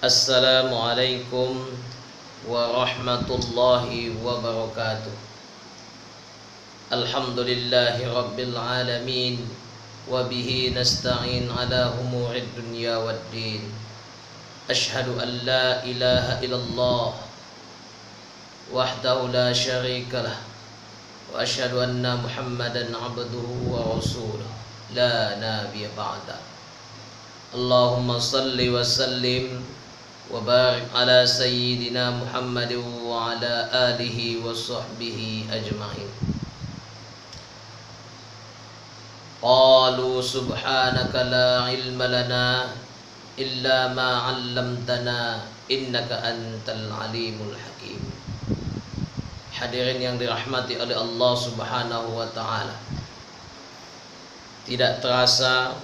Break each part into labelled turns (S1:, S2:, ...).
S1: Assalamualaikum warahmatullahi wabarakatuh. Alhamdulillahi rabbil alamin, wa bihi nasta'in ala umurid dunya waddin. Ashhadu an la ilaha illallah wahdahu la syarikalah, wa ashhadu anna Muhammadan abduhu wa rasuluh la nabiyya ba'da. Allahumma salli wa sallim wa barik ala sayyidina Muhammad wa ala alihi wa sahbihi ajma'in. Qalu subhanaka la ilma lana illa ma 'allamtana innaka antal alimul hakim. Hadirin yang dirahmati oleh Allah Subhanahu wa taala, tidak terasa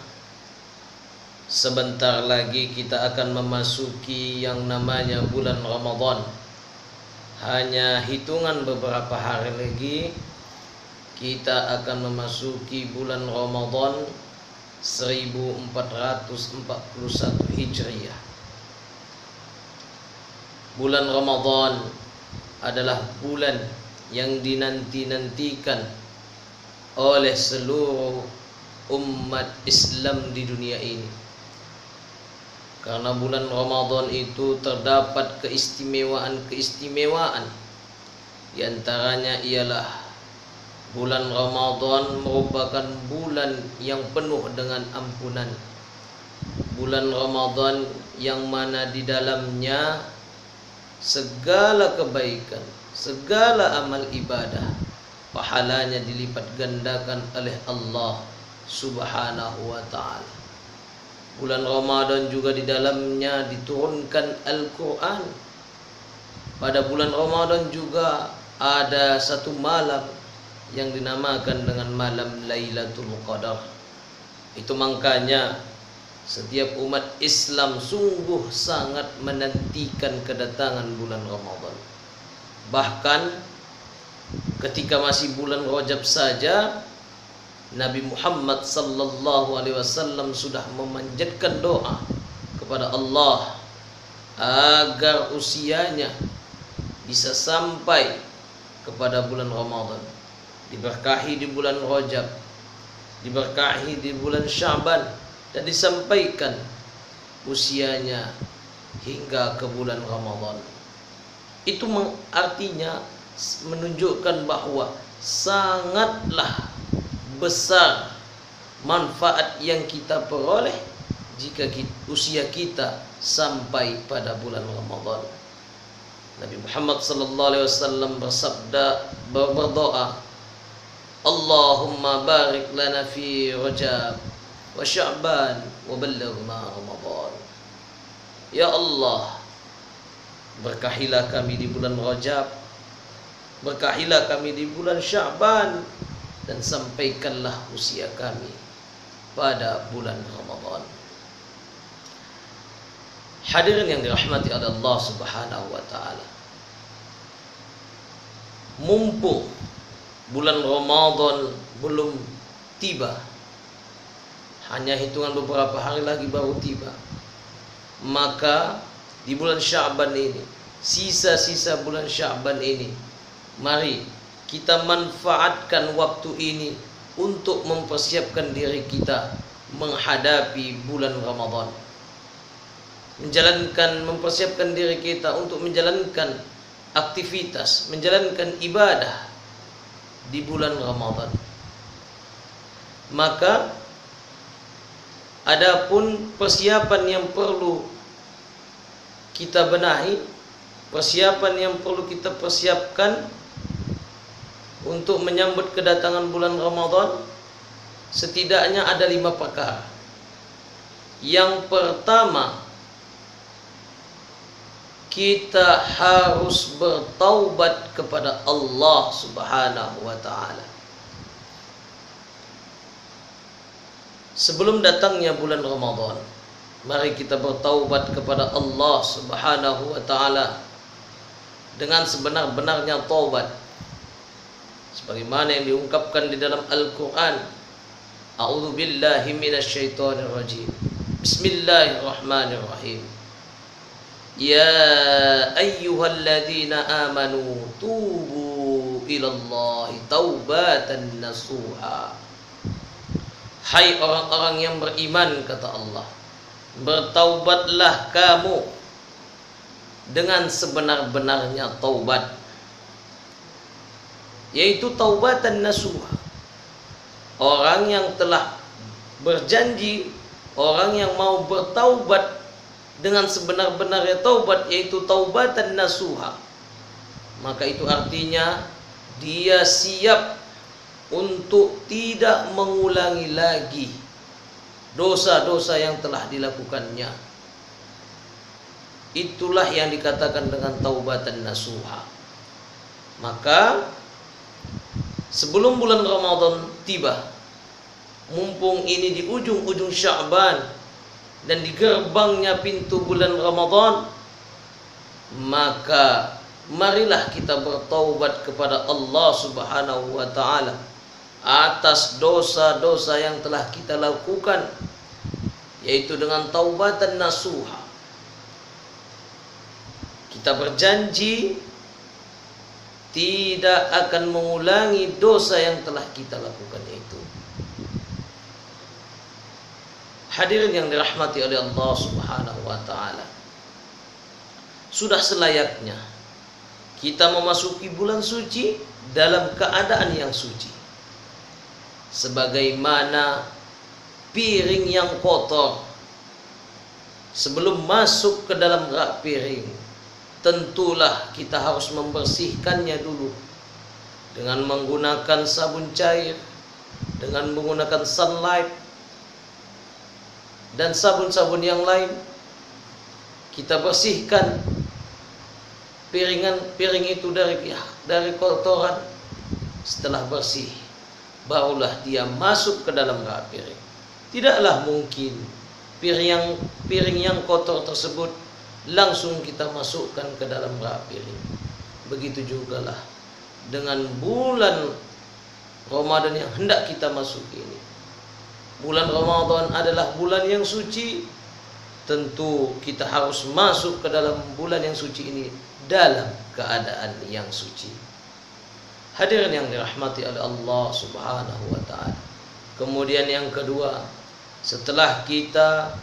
S1: sebentar lagi kita akan memasuki yang namanya bulan Ramadan. Hanya hitungan beberapa hari lagi kita akan memasuki bulan Ramadan 1441 Hijriah. Bulan Ramadan adalah bulan yang dinanti-nantikan oleh seluruh umat Islam di dunia ini. Karena bulan Ramadan itu terdapat keistimewaan-keistimewaan. Di antaranya ialah bulan Ramadan merupakan bulan yang penuh dengan ampunan. Bulan Ramadan yang mana di dalamnya segala kebaikan, segala amal ibadah, pahalanya dilipat gandakan oleh Allah Subhanahu wa ta'ala. Bulan Ramadan juga di dalamnya diturunkan Al-Quran. Pada bulan Ramadan juga ada satu malam yang dinamakan dengan malam Lailatul Qadar. Itu makanya setiap umat Islam sungguh sangat menantikan kedatangan bulan Ramadan. Bahkan ketika masih bulan Rajab saja, Nabi Muhammad sallallahu alaihi wasallam sudah memanjatkan doa kepada Allah agar usianya bisa sampai kepada bulan Ramadan, diberkahi di bulan Rajab, diberkahi di bulan Sya'ban, dan disampaikan usianya hingga ke bulan Ramadan. Itu artinya menunjukkan bahwa sangatlah besar manfaat yang kita peroleh jika usia kita sampai pada bulan Ramadan. Nabi Muhammad sallallahu alaihi wasallam bersabda, berdoa, Allahumma barik lana fi Rajab wa Sya'ban wa ballighna Ramadan. Ya Allah, berkahilah kami di bulan Rajab, berkahilah kami di bulan Sya'ban, dan sampaikanlah usia kami pada bulan Ramadan. Hadirin yang dirahmati oleh Allah Subhanahu wa taala, mumpung bulan Ramadan belum tiba, hanya hitungan beberapa hari lagi baru tiba, maka di bulan Sya'ban ini, sisa-sisa bulan Sya'ban ini, mari kita manfaatkan waktu ini untuk mempersiapkan diri kita menghadapi bulan Ramadan. Mempersiapkan diri kita untuk menjalankan aktivitas, menjalankan ibadah di bulan Ramadan. Maka adapun persiapan yang perlu kita benahi, persiapan yang perlu kita persiapkan untuk menyambut kedatangan bulan Ramadan, setidaknya ada 5 perkara. Yang pertama, kita harus bertaubat kepada Allah Subhanahu wa taala. Sebelum datangnya bulan Ramadan, mari kita bertaubat kepada Allah Subhanahu wa taala dengan sebenar-benarnya taubat. Sebagaimana yang diungkapkan di dalam Al-Quran, A'udzu billahi minasyaitonir rajim. Bismillahirrahmanirrahim. Ya ayyuhalladzina amanu tubu ilallahi taubatan nasuha. Hai orang-orang yang beriman, kata Allah, bertaubatlah kamu dengan sebenar-benarnya taubat, yaitu taubatan nasuha. Orang yang telah berjanji, orang yang mau bertaubat dengan sebenar-benarnya taubat, yaitu taubatan nasuha, maka itu artinya dia siap untuk tidak mengulangi lagi dosa-dosa yang telah dilakukannya. Itulah yang dikatakan dengan taubatan nasuha. Maka sebelum bulan Ramadan tiba, mumpung ini di ujung-ujung Sya'ban dan di gerbangnya pintu bulan Ramadan, maka marilah kita bertaubat kepada Allah Subhanahu wa taala atas dosa-dosa yang telah kita lakukan, yaitu dengan taubatan nasuha. Kita berjanji tidak akan mengulangi dosa yang telah kita lakukan itu. Hadirin yang dirahmati oleh Allah Subhanahu wa taala, sudah selayaknya kita memasuki bulan suci dalam keadaan yang suci. Sebagaimana piring yang kotor sebelum masuk ke dalam rak piring, tentulah kita harus membersihkannya dulu dengan menggunakan sabun cair, dengan menggunakan sunlight dan sabun-sabun yang lain. Kita bersihkan piring itu dari kotoran. Setelah bersih, barulah dia masuk ke dalam rak piring. Tidaklah mungkin piring yang kotor tersebut langsung kita masukkan ke dalam rak piring. Begitu jugalah dengan bulan Ramadan yang hendak kita masuki ini. Bulan Ramadan adalah bulan yang suci. Tentu kita harus masuk ke dalam bulan yang suci ini dalam keadaan yang suci. Hadirin yang dirahmati oleh Allah Subhanahu wa taala. Kemudian yang kedua, setelah kita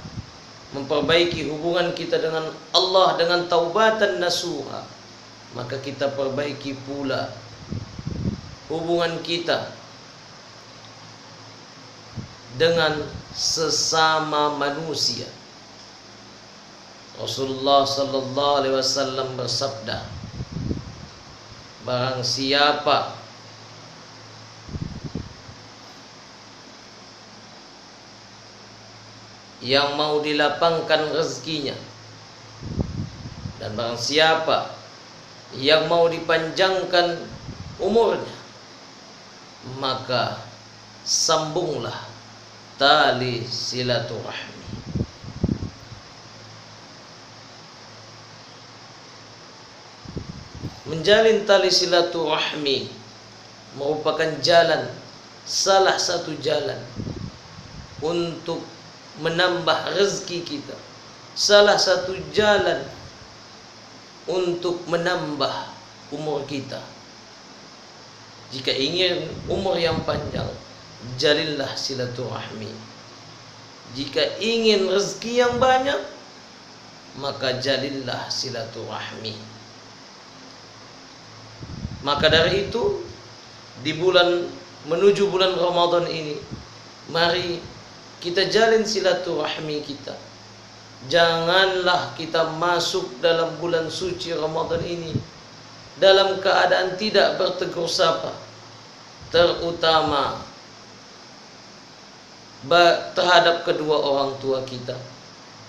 S1: memperbaiki hubungan kita dengan Allah dengan taubatan nasuha, maka kita perbaiki pula hubungan kita dengan sesama manusia. Rasulullah sallallahu alaihi wasallam bersabda, barang siapa yang mau dilapangkan rezekinya, dan barang siapa yang mau dipanjangkan umurnya, maka sambunglah tali silaturahmi. Menjalin tali silaturahmi merupakan jalan, salah satu jalan untuk menambah rezeki kita, salah satu jalan untuk menambah umur kita. Jika ingin umur yang panjang, jalinlah silaturahmi. Jika ingin rezeki yang banyak, maka jalinlah silaturahmi. Maka dari itu, di bulan menuju bulan Ramadan ini, mari kita jalin silaturahmi kita. Janganlah kita masuk dalam bulan suci Ramadan ini dalam keadaan tidak bertegur sapa, terutama terhadap kedua orang tua kita.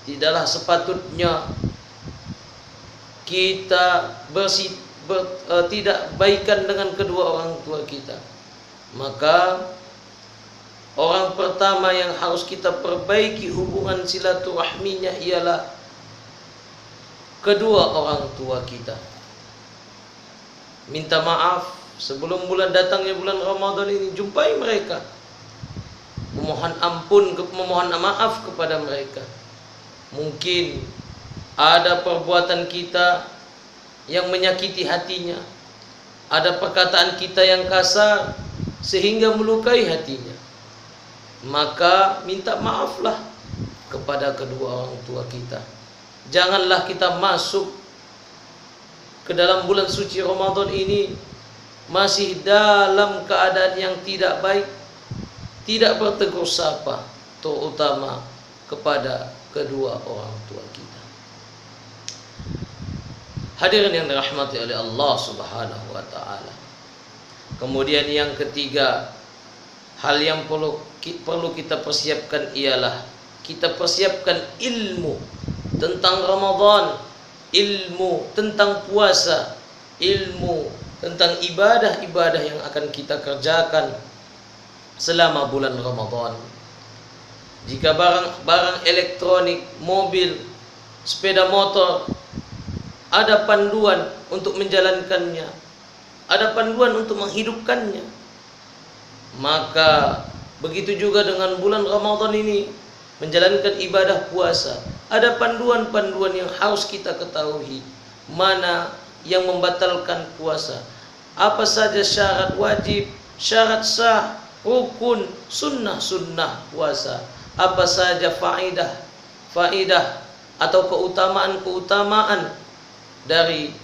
S1: Tidaklah sepatutnya kita tidak baikan dengan kedua orang tua kita. Maka orang pertama yang harus kita perbaiki hubungan silaturahminya ialah kedua orang tua kita. Minta maaf sebelum bulan datangnya bulan Ramadan ini, jumpai mereka, memohon ampun, memohon maaf kepada mereka. Mungkin ada perbuatan kita yang menyakiti hatinya, ada perkataan kita yang kasar sehingga melukai hatinya, maka minta maaflah kepada kedua orang tua kita. Janganlah kita masuk ke dalam bulan suci Ramadan ini masih dalam keadaan yang tidak baik, tidak bertegur sapa, terutama kepada kedua orang tua kita. Hadirin yang dirahmati oleh Allah Subhanahu wa taala. Kemudian yang ketiga, hal yang perlu kita persiapkan ialah kita persiapkan ilmu tentang Ramadan, ilmu tentang puasa, ilmu tentang ibadah-ibadah yang akan kita kerjakan selama bulan Ramadan. Jika barang elektronik, mobil, sepeda motor, ada panduan untuk menjalankannya, ada panduan untuk menghidupkannya, maka begitu juga dengan bulan Ramadan ini, menjalankan ibadah puasa, ada panduan-panduan yang harus kita ketahui. Mana yang membatalkan puasa, apa saja syarat wajib, syarat sah, rukun, sunnah puasa, apa saja faidah atau keutamaan dari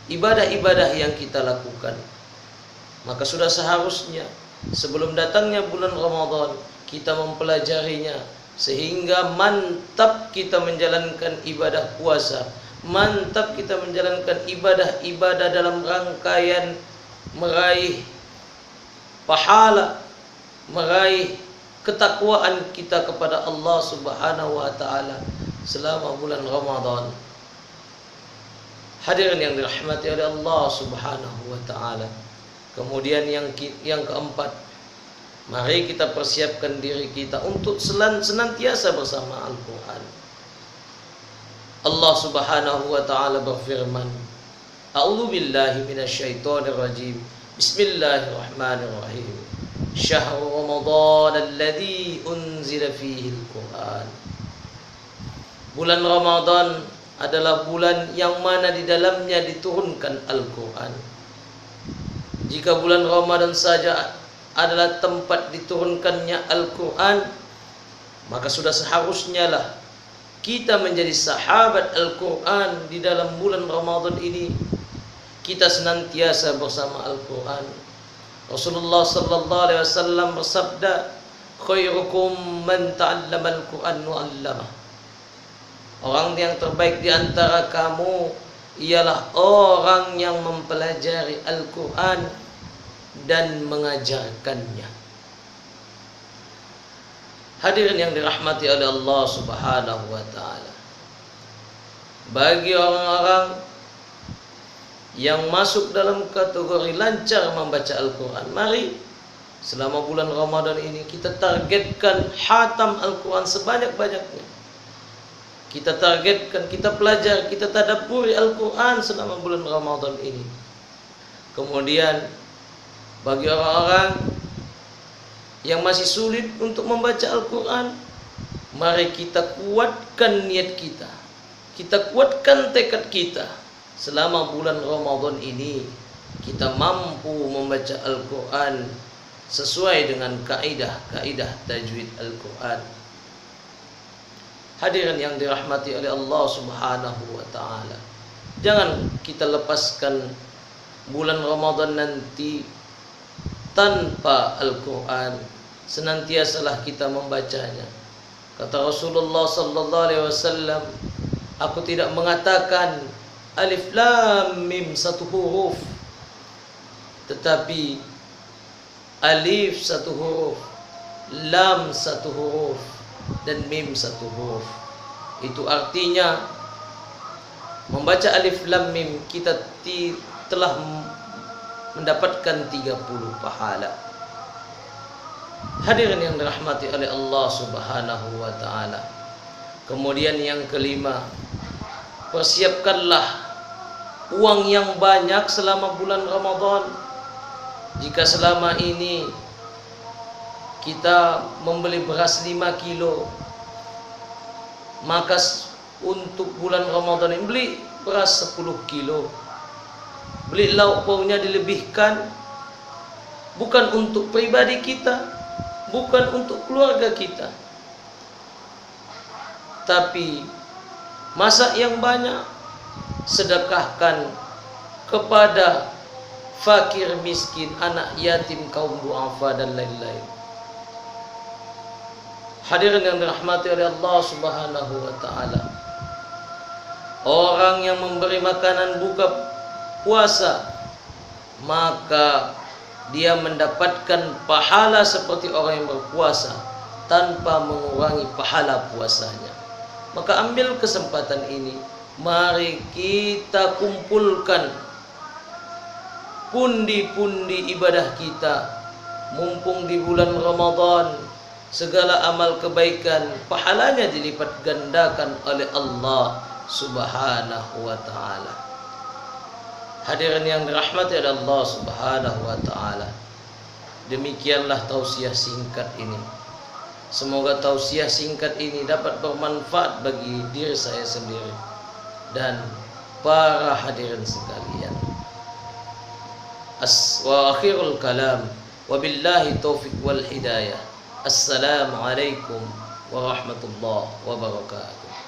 S1: ibadah-ibadah yang kita lakukan. Maka sudah seharusnya sebelum datangnya bulan Ramadan kita mempelajarinya, sehingga mantap kita menjalankan ibadah puasa, mantap kita menjalankan ibadah-ibadah dalam rangkaian meraih pahala, meraih ketakwaan kita kepada Allah Subhanahu wa taala selama bulan Ramadan. Hadirin yang dirahmati oleh Allah Subhanahu wa taala. Kemudian yang keempat, mari kita persiapkan diri kita untuk senantiasa bersama Al-Quran. Allah Subhanahu wa taala berfirman, A'udzu billahi minasyaitonir rajim. Bismillahirrahmanirrahim. Syahrul Ramadan alladzi unzila fihi al-Quran. Bulan Ramadan adalah bulan yang mana di dalamnya diturunkan Al-Quran. Jika bulan Ramadan saja adalah tempat diturunkannya Al-Quran, maka sudah seharusnya lah kita menjadi sahabat Al-Quran di dalam bulan Ramadan ini. Kita senantiasa bersama Al-Quran. Rasulullah sallallahu alaihi wasallam bersabda, khairukum man ta'allama al-Quran wa 'allamah. Orang yang terbaik di antara kamu ialah orang yang mempelajari Al-Quran dan mengajarkannya. Hadirin yang dirahmati oleh Allah Subhanahu wa taala. Bagi orang-orang yang masuk dalam kategori lancar membaca Al-Quran, mari selama bulan Ramadan ini kita targetkan khatam Al-Quran sebanyak-banyaknya. Kita targetkan, kita pelajari, kita tadabburi Al-Quran selama bulan Ramadan ini. Kemudian bagi orang-orang yang masih sulit untuk membaca Al-Quran, mari kita kuatkan niat kita, kita kuatkan tekad kita. Selama bulan Ramadan ini kita mampu membaca Al-Quran sesuai dengan kaidah-kaidah tajwid Al-Quran. Hadirin yang dirahmati oleh Allah Subhanahu wa taala, jangan kita lepaskan bulan Ramadan nanti tanpa Al-Quran. Senantiasalah kita membacanya. Kata Rasulullah sallallahu alaihi wasallam, aku tidak mengatakan alif lam mim satu huruf, tetapi alif satu huruf, lam satu huruf, dan mim satu huruf. Itu artinya membaca alif lam mim kita telah mendapatkan 30 pahala. Hadirin yang dirahmati oleh Allah Subhanahu wa taala. Kemudian yang kelima, persiapkanlah uang yang banyak selama bulan Ramadan. Jika selama ini kita membeli beras 5 kilo, maka untuk bulan Ramadan ini, beli beras 10 kilo, beli lauk pauknya dilebihkan, bukan untuk pribadi kita, bukan untuk keluarga kita, tapi masak yang banyak, sedekahkan kepada fakir miskin, anak yatim, kaum duafa dan lain-lain. Hadirin yang dirahmati oleh Allah Subhanahu wa taala, orang yang memberi makanan buka puasa, maka dia mendapatkan pahala seperti orang yang berpuasa tanpa mengurangi pahala puasanya. Maka ambil kesempatan ini, mari kita kumpulkan pundi-pundi ibadah kita, mumpung di bulan Ramadan. Segala amal kebaikan pahalanya dilipat gandakan oleh Allah Subhanahu wa taala. Hadirin yang dirahmati oleh Allah Subhanahu wa taala, demikianlah tausiah singkat ini. Semoga tausiah singkat ini dapat bermanfaat bagi diri saya sendiri dan para hadirin sekalian. Wa akhirul kalam, wabillahi taufiq wal hidayah. Assalamualaikum warahmatullahi wabarakatuh.